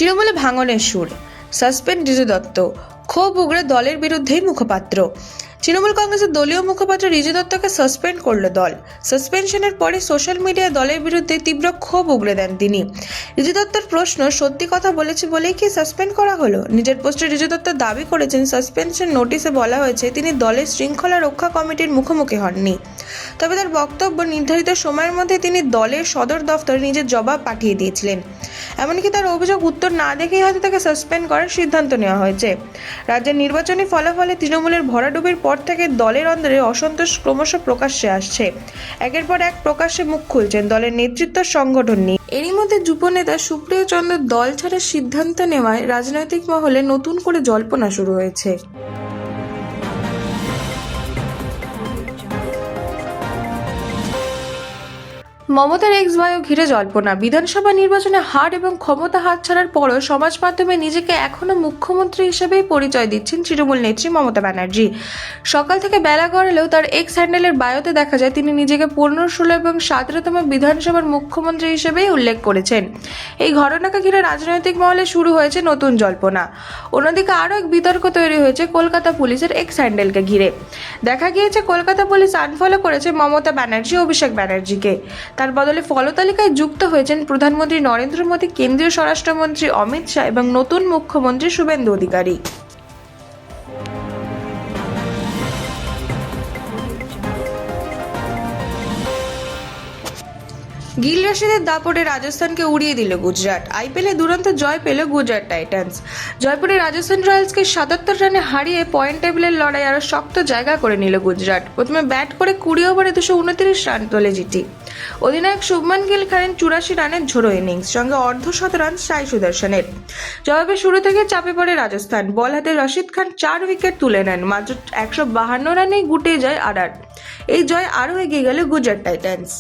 তৃণমূলে ভাঙনের সুর, সাসপেন্ড ঋজু দত্ত, ক্ষোভ উগড়ে দলের বিরুদ্ধেই মুখপাত্র। তৃণমূল কংগ্রেসের দলীয় মুখপাত্র ঋজু দত্তকে সাসপেন্ড করল দল। সাসপেনশনের পরে সোশ্যাল মিডিয়ায় দলের বিরুদ্ধে তীব্র ক্ষোভ উগড়ে দেন তিনি। ঋজু দত্তর প্রশ্ন, সত্যি কথা বলেছি বলেই কি সাসপেন্ড করা হলো? নিজের পোস্টে ঋজু দত্ত দাবি করেছেন, সাসপেনশন নোটিশে বলা হয়েছে তিনি দলের শৃঙ্খলা রক্ষা কমিটির মুখোমুখি হননি। তবে তার বক্তব্য, নির্ধারিত সময়ের মধ্যে তিনি দলের সদর দফতরে নিজের জবাব পাঠিয়ে দিয়েছিলেন। এমনকি তার অভিযোগ উত্তর না দেখেই হয়তো তাকে সাসপেন্ড করার সিদ্ধান্ত নেওয়া হয়েছে। রাজ্যের নির্বাচনী ফলাফলে তৃণমূলের ভরাডুবির পর থেকে দলের অন্দরে অসন্তোষ ক্রমশ প্রকাশ্যে আসছে। একের পর এক প্রকাশ্যে মুখ খুলছেন দলের নেতৃত্ব সংগঠন নিয়ে। এরই মধ্যে যুব নেতা সুপ্রিয় চন্দ্র দল ছাড়ার সিদ্ধান্ত নেওয়ায় রাজনৈতিক মহলে নতুন করে জল্পনা শুরু হয়েছে। মমতার এক্স বায়ো ঘিরে জল্পনা। বিধানসভা নির্বাচনে হার এবং ক্ষমতা হাতছাড়ার পরও সমাজ মাধ্যমে নিজেকে এখনো মুখ্যমন্ত্রী হিসেবেই পরিচয় দিচ্ছেন তৃণমূল নেত্রী মমতা ব্যানার্জি। সকাল থেকে বেলা গড়ালেও তার এক্স হ্যান্ডেলের বায়োতে দেখা যায় তিনি নিজেকে 15, 16 এবং 17তম বিধানসভার মুখ্যমন্ত্রী হিসেবেই উল্লেখ করেছেন। এই ঘটনাকে ঘিরে রাজনৈতিক মহলে শুরু হয়েছে নতুন জল্পনা। অন্যদিকে আরও এক বিতর্ক তৈরি হয়েছে কলকাতা পুলিশের এক্স হ্যান্ডেলকে ঘিরে। দেখা গিয়েছে কলকাতা পুলিশ আনফলো করেছে মমতা ব্যানার্জি অভিষেক ব্যানার্জিকে। তার বদলে ফলো তালিকায় যুক্ত হয়েছেন প্রধানমন্ত্রী নরেন্দ্র মোদী, কেন্দ্রীয় স্বরাষ্ট্রমন্ত্রী অমিত শাহ এবং নতুন মুখ্যমন্ত্রী শুভেন্দু অধিকারী। গিল রশিদের দাপটে রাজস্থানকে উড়িয়ে দিল গুজরাট। আইপিএলে দুরন্ত জয় পেল গুজরাট টাইটান্স। জয়পুরে রাজস্থান রয়্যালসকে 77 রানে হারিয়ে পয়েন্ট টেবিলের লড়াই আরও শক্ত জায়গা করে নিল গুজরাট। প্রথমে ব্যাট করে 20 ওভারে 229 রান তোলে জিটি। অধিনায়ক শুভমান গিল খেলেন 84 রানের ঝোড়ো ইনিংস, সঙ্গে অর্ধশতরান সাই সুদর্শনের। জবাবে শুরু থেকে চাপে পড়ে রাজস্থান। বল হাতে রশিদ খান 4 উইকেট তুলে নেন। মাত্র 152 রানেই গুটিয়ে যায় আরআর। এই জয় আরও এগিয়ে গেল গুজরাট টাইটান্স।